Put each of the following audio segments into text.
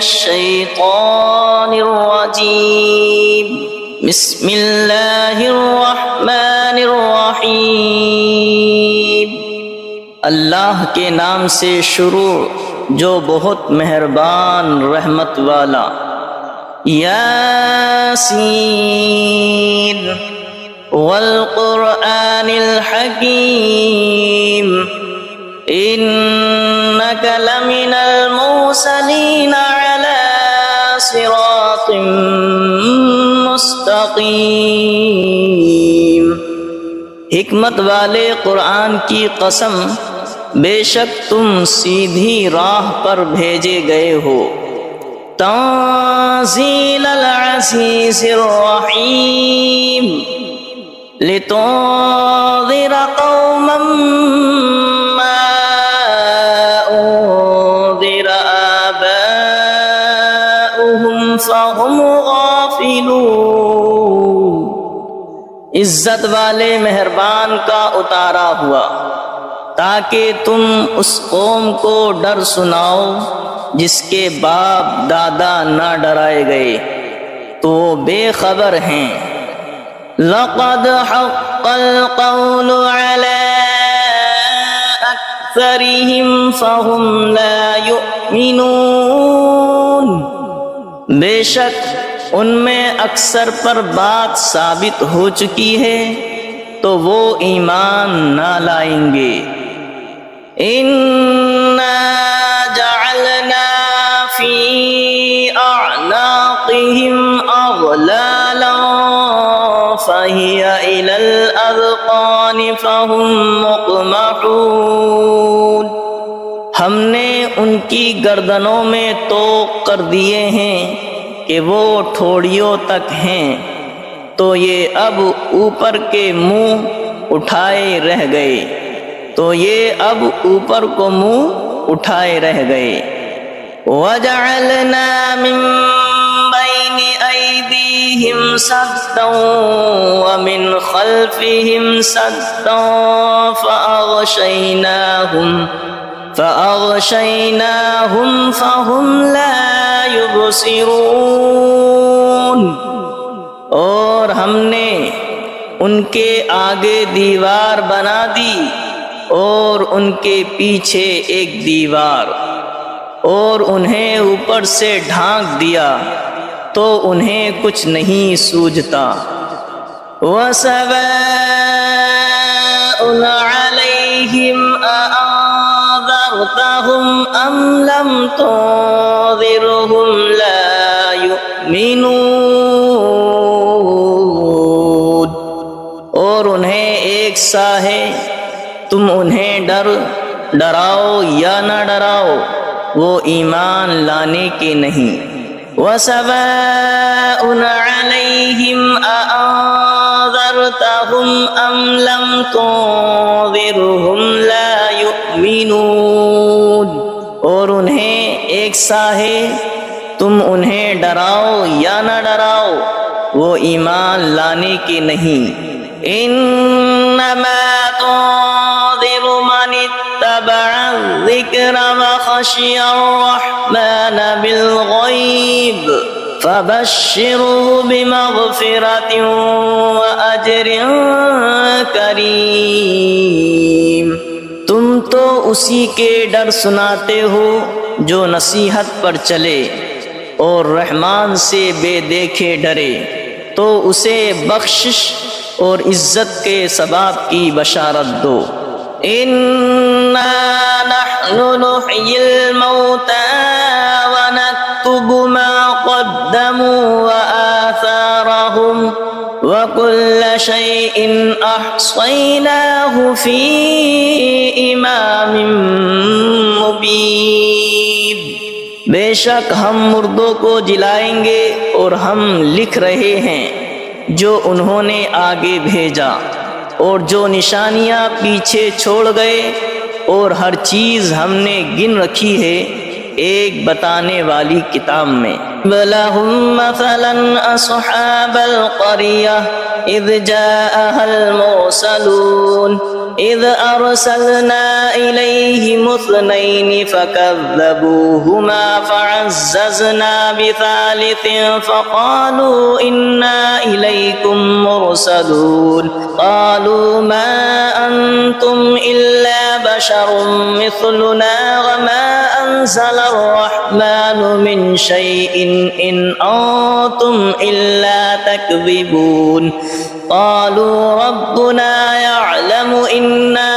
الشیطان الرجیم بسم اللہ الرحمن الرحیم اللہ کے نام سے شروع جو بہت مہربان رحمت والا۔ یاسین والقرآن الحکیم انک لمن المرسلین علی صراط مستقیم۔ حکمت والے قرآن کی قسم، بے شک تم سیدھی راہ پر بھیجے گئے ہو۔ تنزیل العزیز الرحیم لتنذر قوما ما انذر آباؤهم فهم غافلون۔ عزت والے مہربان کا اتارا ہوا تاکہ تم اس قوم کو ڈر سناؤ جس کے باپ دادا نہ ڈرائے گئے تو وہ بے خبر ہیں۔ لقد حق القول على اکثرهم فهم لا يؤمنون۔ بے شک ان میں اکثر پر بات ثابت ہو چکی ہے تو وہ ایمان نہ لائیں گے۔ اِنَّا جَعَلْنَا فِي أَعْنَاقِهِمْ أَغْلَالًا فَهِيَ إِلَى الْأَذْقَانِ فَهُمْ مُقْمَحُونَ۔ ہم نے ان کی گردنوں میں طوق کر دیے ہیں کہ وہ ٹھوڑیوں تک ہیں، تو یہ اب اوپر کے منہ اٹھائے رہ گئے، تو یہ اب اوپر کو منہ اٹھائے رہ گئے۔ وَجَعَلْنَا مِن بَيْنِ أَيْدِيهِمْ سَدًّا وَمِنْ خَلْفِهِمْ سَدًّا فَأَغْشَيْنَاهُمْ فَهُمْ لَا يُبْصِرُونَ۔ اور ہم نے ان کے آگے دیوار بنا دی اور ان کے پیچھے ایک دیوار، اور انہیں اوپر سے ڈھانک دیا تو انہیں کچھ نہیں سوجھتا۔ وَسَوَاءٌ عَلَيْهِمْ أَأَنذَرْتَهُمْ أَمْ لَمْ تُنذِرْهُمْ لَا يُؤْمِنُونَ۔ اور انہیں ایک سا ہے، تم انہیں ڈراؤ یا نہ ڈراؤ، وہ ایمان لانے کے نہیں۔ وَسَوَاءٌ عَلَيْهِمْ أَأَنذَرْتَهُمْ أَمْ لَمْ تُنذِرْهُمْ لَا يُؤْمِنُونَ۔ اور انہیں ایک سا ہے، تم انہیں ڈراؤ یا نہ ڈراؤ، وہ ایمان لانے کے نہیں۔ انما تنذر من اتبع الذکر وخشی الرحمن بالغیب فبشره بمغفرة وأجر کریم۔ تم تو اسی کے ڈر سناتے ہو جو نصیحت پر چلے اور رحمان سے بے دیکھے ڈرے، تو اسے بخشش اور عزت کے ثواب کی بشارت دو۔ اِنَّا نَحْنُ نُحْيِي الْمَوْتَى وَنَكْتُبُ مَا قَدَّمُوا وَآثَارَهُمْ وَكُلَّ شَيْءٍ أَحْصَيْنَاهُ فِي إِمَامٍ مُبِينٍ۔ بے شک ہم مردوں کو جلائیں گے اور ہم لکھ رہے ہیں جو انہوں نے آگے بھیجا اور جو نشانیاں پیچھے چھوڑ گئے، اور ہر چیز ہم نے گن رکھی ہے ایک بتانے والی کتاب میں۔ وَلَهُمْ مَثَلًا أَصْحَابَ الْقَرْيَةِ إِذْ جَاءَهَا الْمُرْسَلُونَ إذ أرسلنا إليهم اثنين فكذبوهما فعززنا بثالث فقالوا إنا إليكم مرسلون قالوا ما أنتم إلا بشر مثلنا وما أنزل الرحمن من شيء إن أنتم إلا تكذبون قالوا ربنا يعلم إنا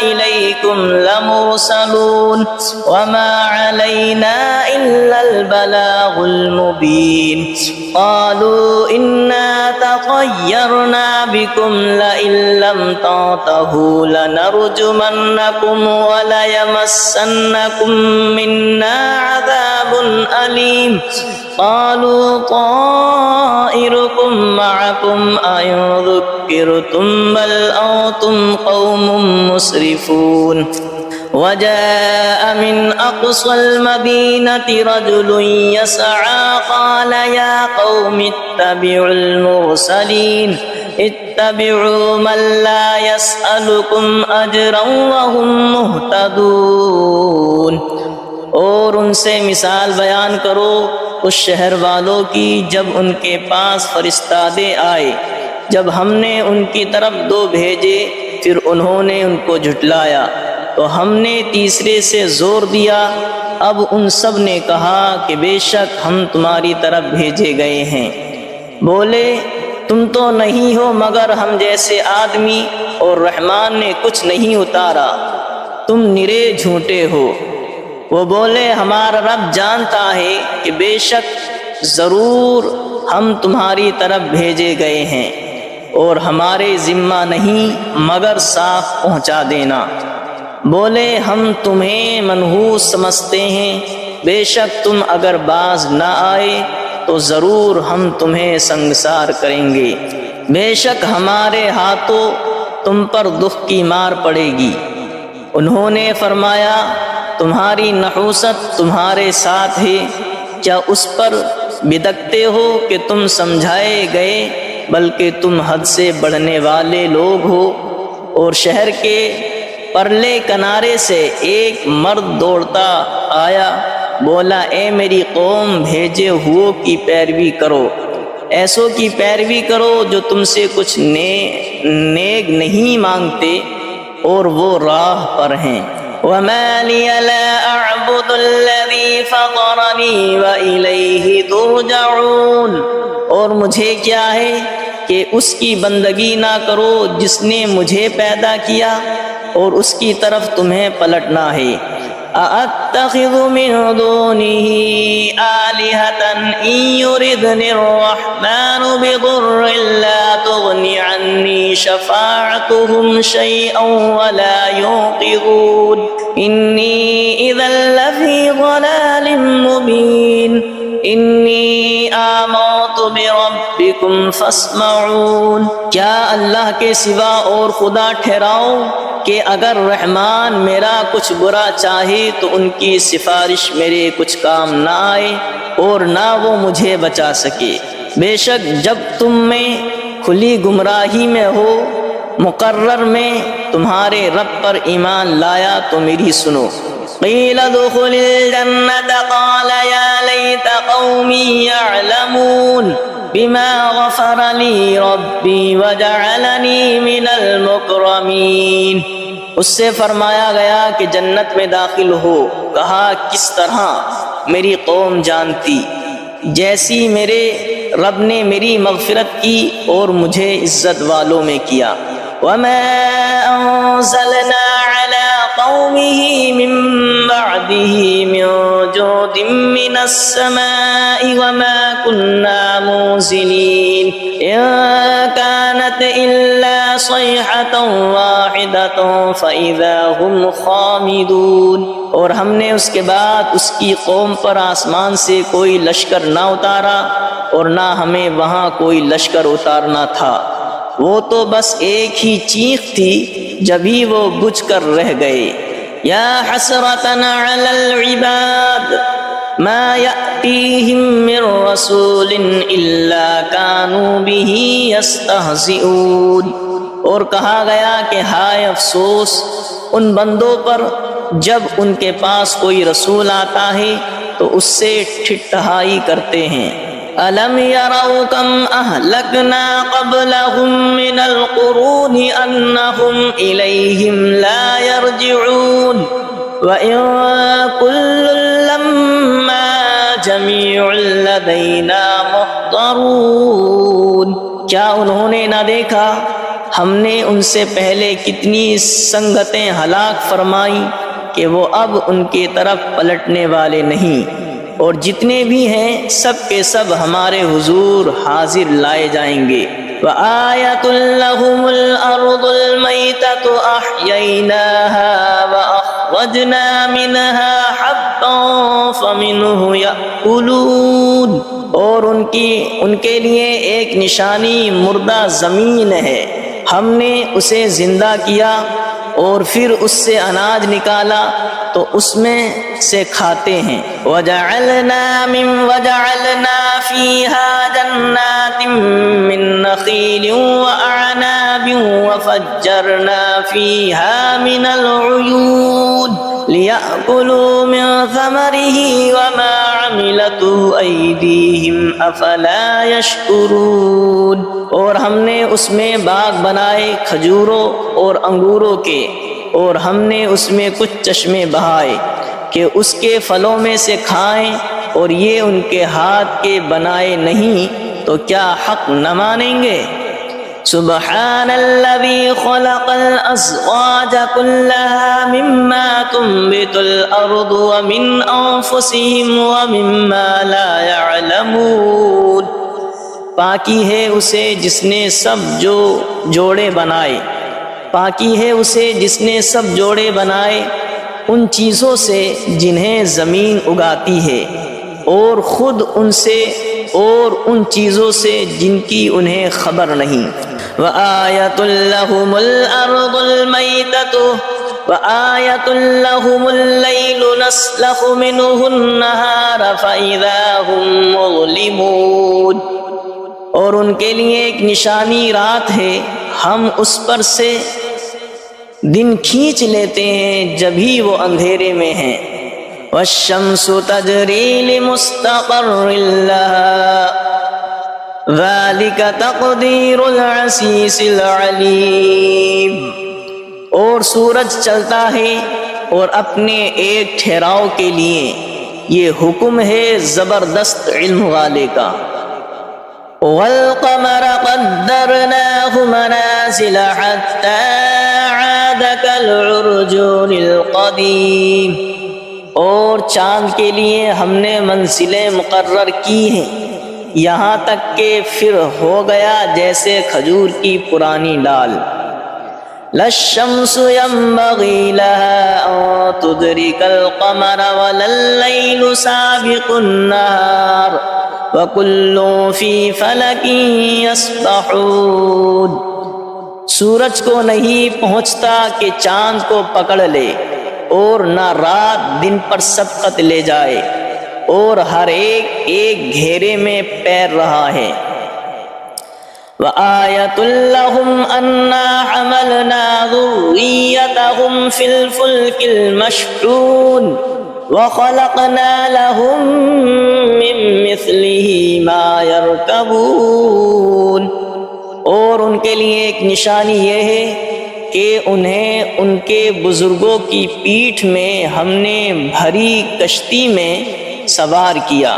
إليكم لمرسلون وما علينا إلا البلاغ المبين قالوا إنا تطيرنا بكم لئن لم تنتهوا لنرجمنكم وليمسنكم منا عذاب أليم قالوا طائركم معكم أئن ذكرتم بل أنتم قوم مسرفون وجاء من أقصى المدينة رجل يسعى قال يا قوم اتبعوا المرسلين اتبعوا من لا يسألكم أجرا وهم مهتدون اور ان سے مثال بیان کرو اس شہر والوں کی جب ان کے پاس فرستادے آئے، جب ہم نے ان کی طرف دو بھیجے پھر انہوں نے ان کو جھٹلایا تو ہم نے تیسرے سے زور دیا۔ اب ان سب نے کہا کہ بے شک ہم تمہاری طرف بھیجے گئے ہیں۔ بولے تم تو نہیں ہو مگر ہم جیسے آدمی اور رحمان نے کچھ نہیں اتارا، تم نرے جھوٹے ہو۔ وہ بولے ہمارا رب جانتا ہے کہ بے شک ضرور ہم تمہاری طرف بھیجے گئے ہیں اور ہمارے ذمہ نہیں مگر صاف پہنچا دینا۔ بولے ہم تمہیں منحوس سمجھتے ہیں، بے شک تم اگر باز نہ آئے تو ضرور ہم تمہیں سنگسار کریں گے، بے شک ہمارے ہاتھوں تم پر دکھ کی مار پڑے گی۔ انہوں نے فرمایا تمہاری نحوست تمہارے ساتھ ہے، کیا اس پر بدکتے ہو کہ تم سمجھائے گئے، بلکہ تم حد سے بڑھنے والے لوگ ہو۔ اور شہر کے پرلے کنارے سے ایک مرد دوڑتا آیا، بولا اے میری قوم بھیجے ہوئوں کی پیروی کرو، ایسوں کی پیروی کرو جو تم سے کچھ نیک نہیں مانگتے اور وہ راہ پر ہیں۔ وَمَا لِيَ لَا أَعْبُدُ الَّذِي فَطَرَنِي وَإِلَيْهِ تُرْجَعُونَ، اور مجھے کیا ہے کہ اس کی بندگی نہ کرو جس نے مجھے پیدا کیا اور اس کی طرف تمہیں پلٹنا ہے۔ أَأَتَّخِذُ مِن دُونِهِ آلِهَةً إِن يُرِدْنِ الرَّحْمَنُ بِضُرٍّ لَّا تُغْنِ عَنِّي شَفَاعَتُهُمْ شَيْئًا وَلَا يُنقِذُونِ إِنِّي إِذًا لَّفِي ضَلَالٍ مُّبِينٍ إِنِّي آمَنتُ بِرَبِّكُمْ فَاسْمَعُونِ، کیا اللہ کے سوا اور خدا ٹھہراؤ کہ اگر رحمان میرا کچھ برا چاہے تو ان کی سفارش میرے کچھ کام نہ آئے اور نہ وہ مجھے بچا سکے۔ بے شک جب تم میں کھلی گمراہی میں ہو مقرر میں تمہارے رب پر ایمان لایا تو میری سنو۔ قیل ادخل الجنة قال یا لیت قومی یعلمون بما غفر لی ربی وجعلنی من المکرمین، اس سے فرمایا گیا کہ جنت میں داخل ہو، کہا کس طرح میری قوم جانتی، جیسی میرے رب نے میری مغفرت کی اور مجھے عزت والوں میں کیا۔ وما انزلنا على قومه من بعده من جود من السماء وما كنا منزلين إن كانت إلا صيحة واحدة فإذا هم خامدون، اور ہم نے اس کے بعد اس کی قوم پر آسمان سے کوئی لشکر نہ اتارا اور نہ ہمیں وہاں کوئی لشکر اتارنا تھا، وہ تو بس ایک ہی چیخ تھی جبھی وہ بجھ کر رہ گئے۔ یا حسرتنا علی العباد ما یأتیہم من رسول الا کانوا به یستہزئون، اور کہا گیا کہ ہائے افسوس ان بندوں پر جب ان کے پاس کوئی رسول آتا ہے تو اس سے ٹھٹھائی کرتے ہیں۔ أَلَمْ يَرَوْا كَمْ أَهْلَكْنَا قَبْلَهُمْ مِنَ الْقُرُونِ أَنَّهُمْ إِلَيْهِمْ لَا يَرْجِعُونَ وَإِن كُلٌّ لَّمَّا جَمِيعٌ لَّدَيْنَا مُحْضَرُونَ۔ کیا انہوں نے نہ دیکھا ہم نے ان سے پہلے کتنی سنگتیں ہلاک فرمائی کہ وہ اب ان کی طرف پلٹنے والے نہیں، اور جتنے بھی ہیں سب کے سب ہمارے حضور حاضر لائے جائیں گے۔ وَآيَةٌ لَّهُمُ الْأَرْضُ الْمَيْتَةُ أَحْيَيْنَاهَا وَأَخْرَجْنَا مِنْهَا حَبًّا فَمِنْهُ يَأْكُلُونَ۔ اور ان کے لیے ایک نشانی مردہ زمین ہے، ہم نے اسے زندہ کیا اور پھر اس سے اناج نکالا تو اس میں سے کھاتے ہیں۔ وَجَعَلْنَا فِيهَا جَنَّاتٍ مِّن نَّخِيلٍ وَأَعْنَابٍ وَفَجَّرْنَا فِيهَا مِنَ الْعُيُونِ لِيَأْكُلُوا مِن ثَمَرِهِ وَمَا عَمِلَتْهُ أَيْدِيهِمْ أَفَلَا يَشْكُرُونَ۔ اور ہم نے اس میں باغ بنائے کھجوروں اور انگوروں کے، اور ہم نے اس میں کچھ چشمے بہائے کہ اس کے پھلوں میں سے کھائیں، اور یہ ان کے ہاتھ کے بنائے نہیں تو کیا حق نہ مانیں گے؟ سبحان الذي خلق الأزواج كلها مما تنبت الأرض ومن أنفسهم ومما لا يعلمون۔ پاکی ہے اسے جس نے سب جوڑے بنائے، پاکی ہے اسے جس نے سب جوڑے بنائے ان چیزوں سے جنہیں زمین اگاتی ہے، اور خود ان سے اور ان چیزوں سے جن کی انہیں خبر نہیں۔ وَآيَةٌ لَّهُمُ الْأَرْضُ الْمَيْتَةُ وَآيَةٌ لَّهُمُ اللَّيْلُ نَسْلَخُ مِنْهُ النَّهَارَ فَإِذَا هُمْ مُظْلِمُونَ۔ اور ان کے لیے ایک نشانی رات ہے، ہم اس پر سے دن کھینچ لیتے ہیں جبھی وہ اندھیرے میں ہیں۔ وَالشَّمْسُ تَجْرِي لِمُسْتَقَرٍّ لَّهَا ذَلِكَ تَقْدِيرُ الْعَزِيزِ الْعَلِيمِ۔ اور سورج چلتا ہے اور اپنے ایک ٹھہراؤ کے لیے، یہ حکم ہے زبردست علم والے کا۔ وَالْقَمَرَ قَدَّرْنَاهُ مَنَازِلَ حَتَّى عَادَ كَالْعُرْجُونِ الْقَدِيمِ۔ اور چاند کے لیے ہم نے منزلیں مقرر کی ہیں یہاں تک کہ پھر ہو گیا جیسے کھجور کی پرانی ڈال۔ لَا الشَّمْسُ يَنبَغِي لَهَا أَن تُدْرِكَ الْقَمَرَ وَلَا اللَّيْلُ سَابِقُ النَّهَارِ وَكُلٌّ فِي فَلَكٍ يَسْبَحُونَ۔ سورج کو نہیں پہنچتا کہ چاند کو پکڑ لے، اور نہ رات دن پر سبقت لے جائے، اور ہر ایک گھیرے میں پیر رہا ہے۔ وَآيَةٌ لَّهُمْ أَنَّا حَمَلْنَا ذُرِّيَّتَهُمْ فِي الْفُلْكِ الْمَشْحُونِ وَخَلَقْنَا لَهُم مِّن مِّثْلِهِ مَا يَرْكَبُونَ۔ اور ان کے لیے ایک نشانی یہ ہے کہ انہیں ان کے بزرگوں کی پیٹھ میں ہم نے بھری کشتی میں سوار کیا،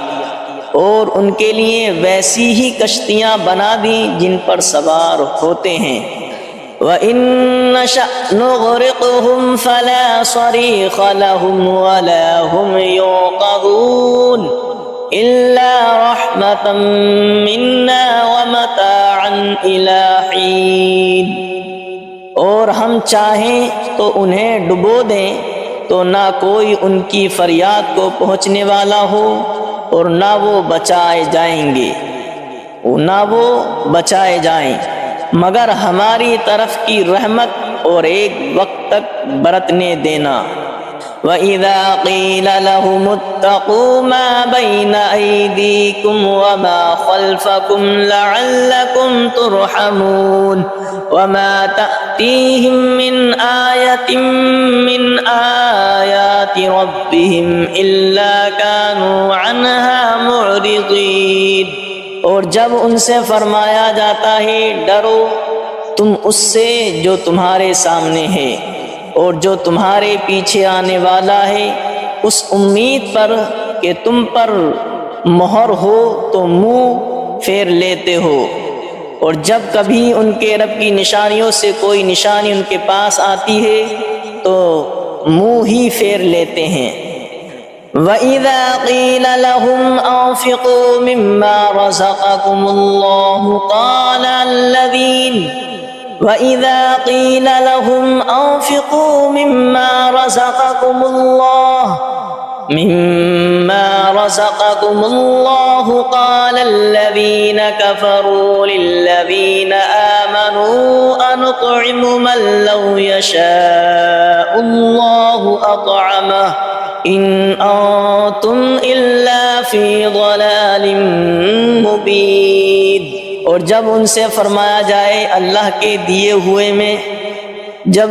اور ان کے لیے ویسی ہی کشتیاں بنا دیں جن پر سوار ہوتے ہیں۔ وَإِن نَّشَأْ نُغْرِقْهُمْ فَلَا صَرِيخَ لَهُمْ وَلَا هُمْ يُنقَذُونَ إِلَّا رَحْمَةً مِّنَّا وَمَتَاعًا إِلَىٰ حِينٍ۔ اور ہم چاہیں تو انہیں ڈبو دیں تو نہ کوئی ان کی فریاد کو پہنچنے والا ہو، اور نہ وہ بچائے جائیں مگر ہماری طرف کی رحمت اور ایک وقت تک برتنے دینا۔ وَإِذَا قِيلَ لَهُمُ اتَّقُوا مَا بَيْنَ أَيْدِيكُمْ وَمَا خَلْفَكُمْ لَعَلَّكُمْ تُرْحَمُونَ وَمَا تَأْتِيهِمْ مِنْ آيَةٍ مِنْ آيَاتِ رَبِّهِمْ إِلَّا كَانُوا عَنْهَا مُعْرِضِينَ۔ اور جب ان سے فرمایا جاتا ہے ڈرو تم اس سے جو تمہارے سامنے ہے اور جو تمہارے پیچھے آنے والا ہے، اس امید پر کہ تم پر مہر ہو تو منہ پھیر لیتے ہو، اور جب کبھی ان کے رب کی نشانیوں سے کوئی نشانی ان کے پاس آتی ہے تو منہ ہی پھیر لیتے ہیں۔ وَإِذَا قِيلَ لَهُمْ أَنفِقُوا مِمَّا رَزَقَكُمُ اللَّهُ وَإِذَا قِيلَ لَهُمْ أَنفِقُوا مِمَّا رَزَقَكُمُ اللَّهُ قَالَ الَّذِينَ كَفَرُوا لِلَّذِينَ آمَنُوا أَنُطْعِمُ مَن لَّوْ يَشَاءُ اللَّهُ أَطْعَمَهُ إِنْ أَنْتُمْ إِلَّا فِي ضَلَالٍ مُبِينٍ۔ اور جب ان سے فرمایا جائے اللہ کے دیے ہوئے میں جب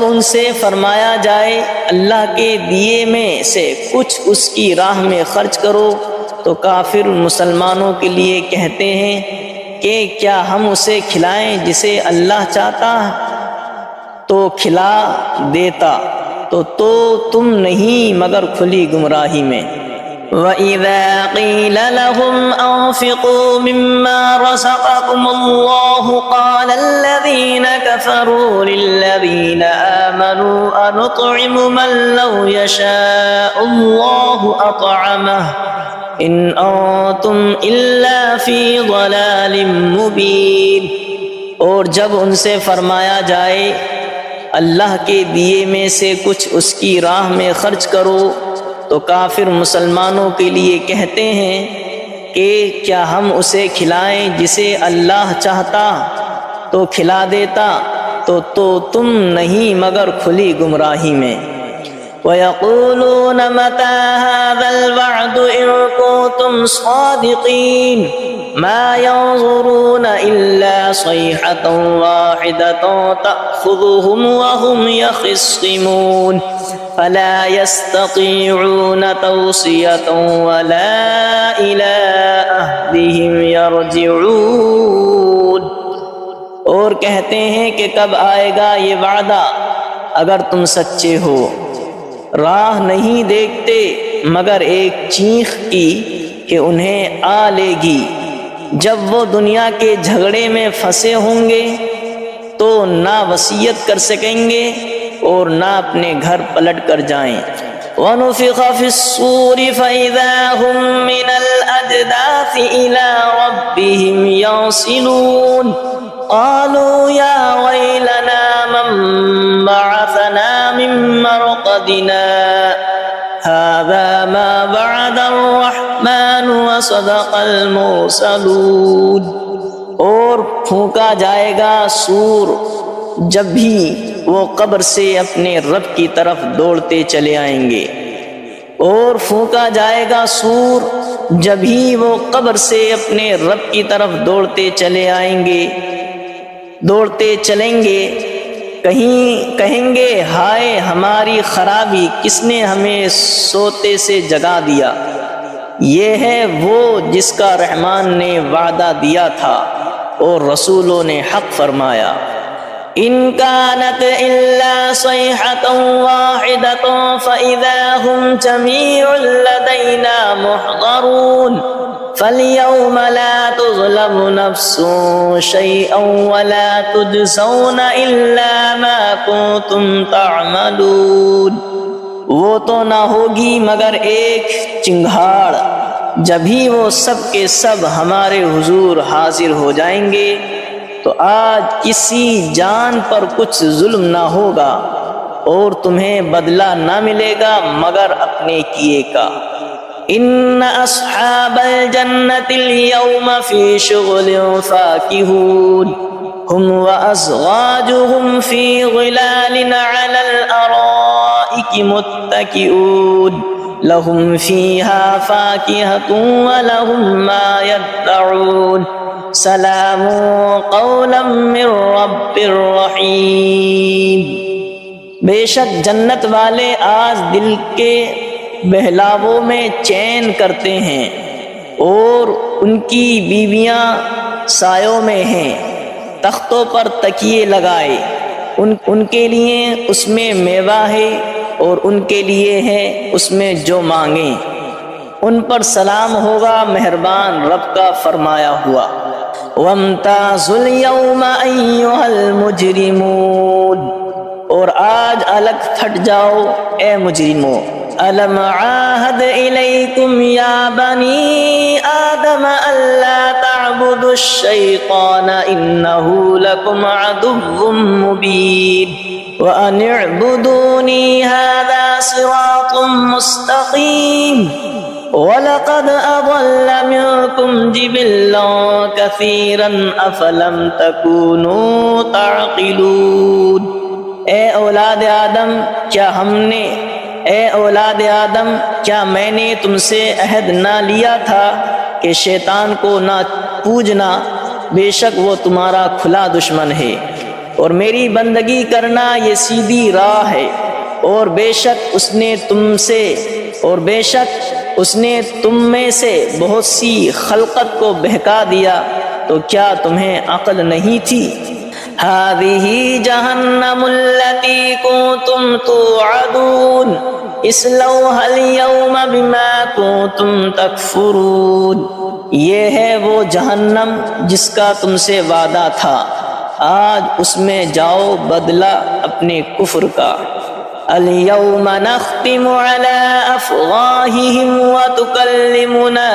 ان سے فرمایا جائے اللہ کے دیے میں سے کچھ اس کی راہ میں خرچ کرو تو کافر مسلمانوں کے لیے کہتے ہیں کہ کیا ہم اسے کھلائیں جسے اللہ چاہتا تو کھلا دیتا، تو تم نہیں مگر کھلی گمراہی میں۔ وَإِذَا قِيلَ لَهُمْ أَنفِقُوا مِمَّا رَزَقَكُمُ اللَّهُ قَالَ الَّذِينَ كَفَرُوا لِلَّذِينَ آمَنُوا أَنُطْعِمُ مَن لَّوْ يَشَاءُ اللَّهُ أَطْعَمَهُ إِنْ أَنْتُمْ إِلَّا فِي ضَلَالٍ مُبِينٍ۔ اور جب ان سے فرمایا جائے اللہ کے دیے میں سے کچھ اس کی راہ میں خرچ کرو تو کافر مسلمانوں کے لیے کہتے ہیں کہ کیا ہم اسے کھلائیں جسے اللہ چاہتا تو کھلا دیتا، تو تم نہیں مگر کھلی گمراہی میں۔ وَيَقُولُونَ مَتَى هَذَا الْوَعْدُ إِن كُنتُمْ صَادِقِينَ مَا يَنظُرُونَ إِلَّا صَيْحَةً وَاحِدَةً تَأْخُذُهُمْ وَهُمْ يَخِصِّمُونَ فَلَا يَسْتَطِيعُونَ تَوْصِيَةً وَلَا إِلَىٰ أَهْلِهِمْ يَرْجِعُونَ۔ اور کہتے ہیں کہ کب آئے گا یہ وعدہ اگر تم سچے ہو، راہ نہیں دیکھتے مگر ایک چیخ کی کہ انہیں آ لے گی، جب وہ دنیا کے جھگڑے میں پھنسے ہوں گے تو نہ وصیت کر سکیں گے اور نہ اپنے گھر پلٹ کر جائیں۔ وَنُفِخَ فِي الصُّورِ فَإِذَا هُم مِّنَ الْأَجْدَاثِ إِلَىٰ رَبِّهِمْ يَنسِلُونَ قَالُوا يَا وَيْلَنَا مَن بَعَثَنَا مِن مَّرْقَدِنَا هَٰذَا مَا وَعَدَ الرَّحْمَٰنُ وَصَدَقَ الْمُرْسَلُونَ۔ اور پھونکا جائے گا سور جب بھی وہ قبر سے اپنے رب کی طرف دوڑتے چلے آئیں گے، اور پھونکا جائے گا سور جب ہی وہ قبر سے اپنے رب کی طرف دوڑتے چلیں گے، کہیں گے ہائے ہماری خرابی، کس نے ہمیں سوتے سے جگا دیا۔ یہ ہے وہ جس کا رحمان نے وعدہ دیا تھا اور رسولوں نے حق فرمایا۔ إِن كَانَتْ إِلَّا صَيْحَةً وَاحِدَةً فَإِذَا هُمْ جَمِيعٌ لَّدَيْنَا مُحْضَرُونَ فَالْيَوْمَ لَا تُظْلَمُ نَفْسٌ شَيْئًا وَلَا تُجْزَوْنَ إِلَّا مَا كُنتُمْ تَعْمَلُونَ۔ وہ تو نہ ہوگی مگر ایک چنگھاڑ، جبھی وہ سب کے سب ہمارے حضور حاضر ہو جائیں گے تو آج کسی جان پر کچھ ظلم نہ ہوگا اور تمہیں بدلہ نہ ملے گا مگر اپنے کیے کا۔ ان اصحاب الجنة اليوم في شغل فاكهون هم وازواجهم في ظلال على الارائك الارائك متكئون لهم فيها فاكهة ولهم ما يدعون سلام قولا من رب رحیم۔ بے شک جنت والے آج دل کے بہلاووں میں چین کرتے ہیں، اور ان کی بیویاں سایوں میں ہیں، تختوں پر تکیے لگائے، ان کے لیے اس میں میوہ ہے اور ان کے لیے ہے اس میں جو مانگیں، ان پر سلام ہوگا مہربان رب کا فرمایا ہوا۔ وَامْتَازُوا الْيَوْمَ أَيُّهَا الْمُجْرِمُونَ، اور آج الگ پھٹ جاؤ اے مجرموں۔ أَلَمْ عَاهَدْ إِلَيْكُمْ يَا بَنِي آدَمَ أَلَّا تَعْبُدُوا الشَّيْطَانَ إِنَّهُ لَكُمْ عَدُوٌّ مُّبِينٌ وَأَنِ اعْبُدُونِي هَذَا صِرَاطٌ مُّسْتَقِيمٌ وَلَقَدْ أَضَلَّ مِنكُمْ جِبِلًّا كَثِيرًا أَفَلَمْ تَكُونُوا تَعْقِلُونَ۔ اے اولاد آدم کیا میں نے تم سے عہد نہ لیا تھا کہ شیطان کو نہ پوجنا، بے شک وہ تمہارا کھلا دشمن ہے، اور میری بندگی کرنا یہ سیدھی راہ ہے، اور بے شک اس نے تم میں سے بہت سی خلقت کو بہکا دیا، تو کیا تمہیں عقل نہیں تھی؟ هذه جہنم التي كنتم توعدون اصلوها اليوم بما كنتم تکفرون، یہ ہے وہ جہنم جس کا تم سے وعدہ تھا، آج اس میں جاؤ بدلہ اپنے کفر کا۔ اليوم نختم على أفواههم وتكلمنا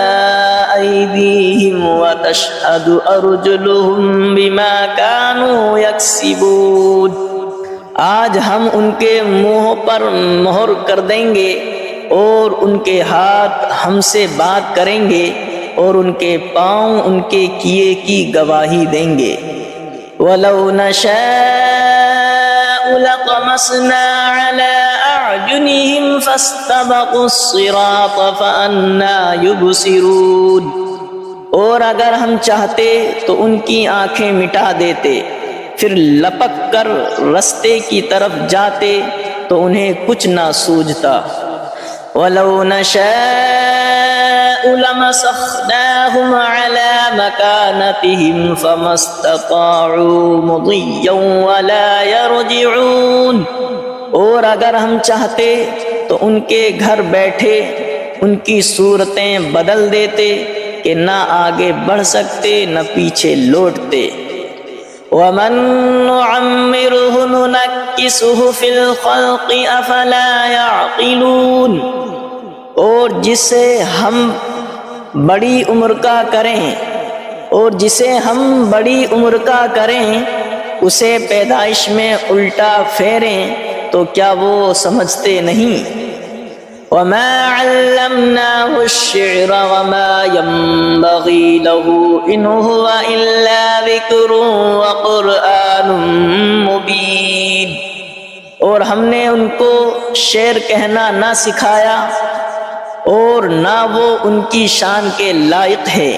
أيديهم وتشهد أرجلهم بما كانوا يكسبون، آج ہم ان کے منہ پر مہر کر دیں گے، اور ان کے ہاتھ ہم سے بات کریں گے، اور ان کے پاؤں ان کے کیے کی گواہی دیں گے۔ وَلَوْ نَشَاءُ لَطَمَسْنَا عَلَىٰ أَعْيُنِهِمْ فَاسْتَبَقُوا الصِّرَاطَ فَأَنَّىٰ يُبْصِرُونَ، اور اگر ہم چاہتے تو ان کی آنکھیں مٹا دیتے، پھر لپک کر رستے کی طرف جاتے تو انہیں کچھ نہ سوجھتا۔ وَلَوْ نَشَاءُ لَمَسَخْنَاهُمْ عَلَىٰ مَكَانَتِهِمْ فَمَا اسْتَطَاعُوا مُضِيًّا وَلَا يَرْجِعُونَ، اور اگر ہم چاہتے تو ان کے گھر بیٹھے ان کی صورتیں بدل دیتے کہ نہ آگے بڑھ سکتے نہ پیچھے لوٹتے۔ وَمَن نُّعَمِّرْهُ نُنَكِّسْهُ فِي الْخَلْقِ أَفَلَا يَعْقِلُونَ، اور جسے ہم بڑی عمر کا کریں اسے پیدائش میں الٹا پھیریں تو کیا وہ سمجھتے نہیں؟ وَمَا عَلَّمْنَاهُ الشِّعْرَ وَمَا يَنبَغِي لَهُ إِنْ هُوَ إِلَّا ذِكْرٌ وَقُرْآنٌ مُبِينٌ، اور ہم نے ان کو شعر کہنا نہ سکھایا، اور نہ وہ ان کی شان کے لائق ہے،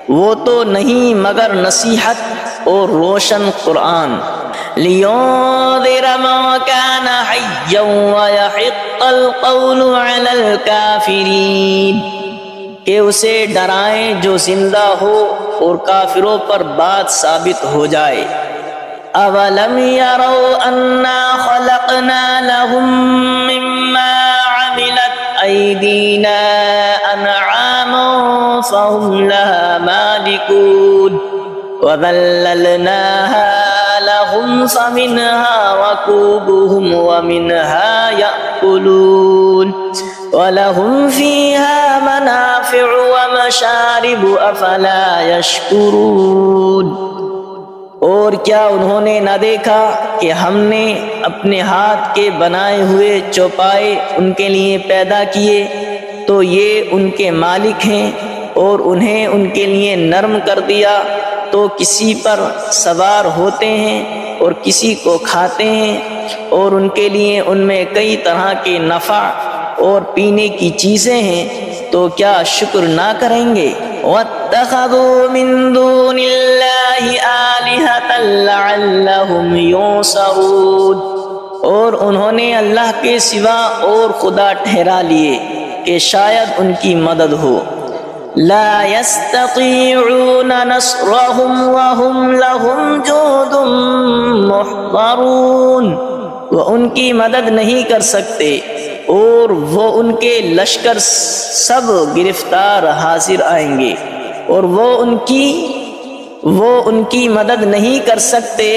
وہ تو نہیں مگر نصیحت اور روشن قرآن۔ لِيُنذِرَ مَن كَانَ حَيًّا وَيَحِقَّ الْقَوْلُ عَلَى الْكَافِرِينَ، کہ اسے ڈرائیں جو زندہ ہو اور کافروں پر بات ثابت ہو جائے۔ أَوَلَمْ يَرَوْا أَنَّا خَلَقْنَا لَهُم مِّمَّا عَمِلَتْ أَيْدِينَا أَنْعَامًا فَهُمْ لَهَا مَالِكُونَ وَذَلَّلْنَاهَا لَهُمْ فَمِنْهَا رَكُوبُهُمْ وَمِنْهَا يَأْكُلُونَ وَلَهُمْ فِيهَا مَنَافِعُ وَمَشَارِبُ أَفَلَا يَشْكُرُونَ، اور کیا انہوں نے نہ دیکھا کہ ہم نے اپنے ہاتھ کے بنائے ہوئے چوپائے ان کے لیے پیدا کیے، تو یہ ان کے مالک ہیں، اور انہیں ان کے لیے نرم کر دیا تو کسی پر سوار ہوتے ہیں اور کسی کو کھاتے ہیں، اور ان کے لیے ان میں کئی طرح کے نفع اور پینے کی چیزیں ہیں، تو کیا شکر نہ کریں گے؟ وَاتَّخَذُوا مِن دُونِ اللَّهِ آلِهَةً لَعَلَّهُمْ يُنصَرُونَ، اور انہوں نے اللہ کے سوا اور خدا ٹھہرا لیے کہ شاید ان کی مدد ہو۔ لا يستطيعون نصرهم وهم لهم جند محضرون، وہ ان کی مدد نہیں کر سکتے اور وہ ان کے لشکر سب گرفتار حاضر آئیں گے، اور وہ ان کی مدد نہیں کر سکتے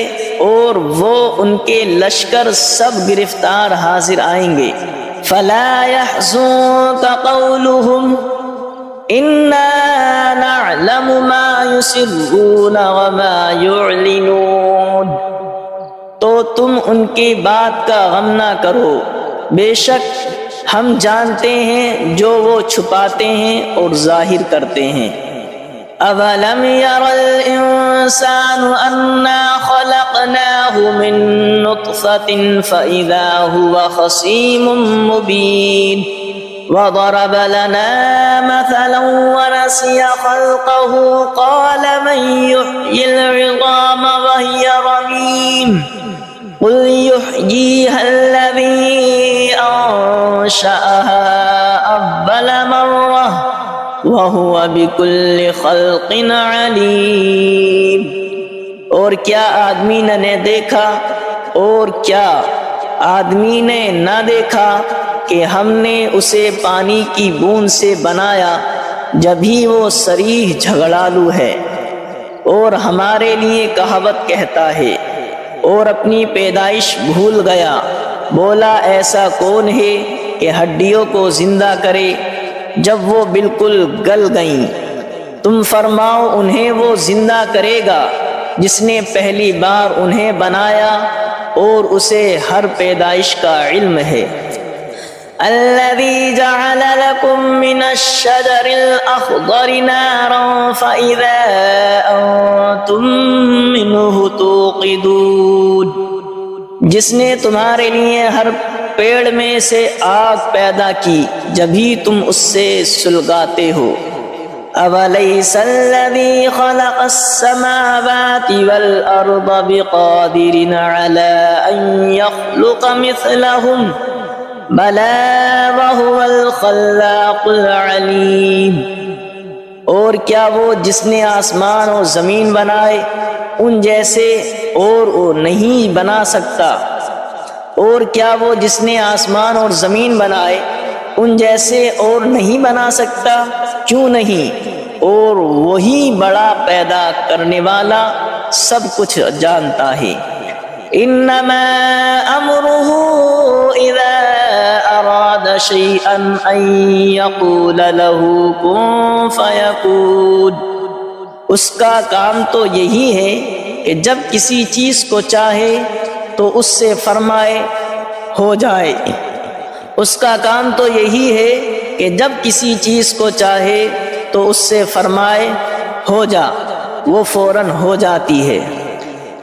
اور وہ ان کے لشکر سب گرفتار حاضر آئیں گے۔ فلا يحزنك قولهم انا نعلم ما يسرون وما يعلنون، تو تم ان کی بات کا غم نہ کرو، بے شک ہم جانتے ہیں جو وہ چھپاتے ہیں اور ظاہر کرتے ہیں۔ اولم ير الانسان انا خلقناه من نطفة فاذا هو خصيم مبين، وضرب لنا مثلا ونسي خلقه قال من يحيي العظام وهي رميم قل يحييها الذي أنشأها أول مرة وهو بكل خلق عليم، اور کیا آدمی نے دیکھا اور کیا آدمی نے نہ دیکھا کہ ہم نے اسے پانی کی بوند سے بنایا جبھی وہ صریح جھگڑالو ہے، اور ہمارے لیے کہاوت کہتا ہے اور اپنی پیدائش بھول گیا، بولا ایسا کون ہے کہ ہڈیوں کو زندہ کرے جب وہ بالکل گل گئیں؟ تم فرماؤ انہیں وہ زندہ کرے گا جس نے پہلی بار انہیں بنایا اور اسے ہر پیدائش کا علم ہے۔ الذي جعل لكم من الشجر الأخضر نارا فإذا أنتم منه توقدون، جس نے تمہارے لیے ہر پیڑ میں سے آگ پیدا کی جبھی تم اس سے سلگاتے ہو۔ أَوَلَيْسَ الَّذِي خَلَقَ السَّمَاوَاتِ وَالْأَرْضَ بِقَادِرٍ عَلَىٰ أَن يَخْلُقَ مِثْلَهُمْ بَلَىٰ وَهُوَ الْخَلَّاقُ الْعَلِيمُ، اور کیا وہ جس نے آسمان اور زمین بنائے ان جیسے اور وہ نہیں بنا سکتا؟ اور کیا وہ جس نے آسمان اور زمین بنائے ان جیسے اور نہیں بنا سکتا؟ کیوں نہیں، اور وہی بڑا پیدا کرنے والا سب کچھ جانتا ہے۔ انما امره اذا اراد شيئا ان يقول له كن فيكون، اس کا کام تو یہی ہے کہ جب کسی چیز کو چاہے تو اس سے فرمائے ہو جائے۔ اس کا کام تو یہی ہے کہ جب کسی چیز کو چاہے تو اس سے فرمائے ہو جا، وہ فوراً ہو جاتی ہے۔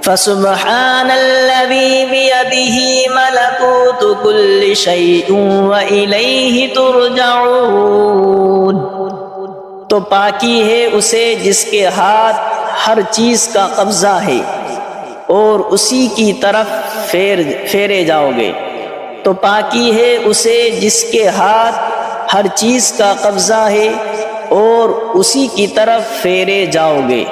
فسبحان الذي بيده ملكوت كل شيء وإليه ترجعون، تو پاکی ہے اسے جس کے ہاتھ ہر چیز کا قبضہ ہے اور اسی کی طرف پھیرے جاؤ گے۔ تو پاکی ہے اسے جس کے ہاتھ ہر چیز کا قبضہ ہے اور اسی کی طرف پھیرے جاؤ گے۔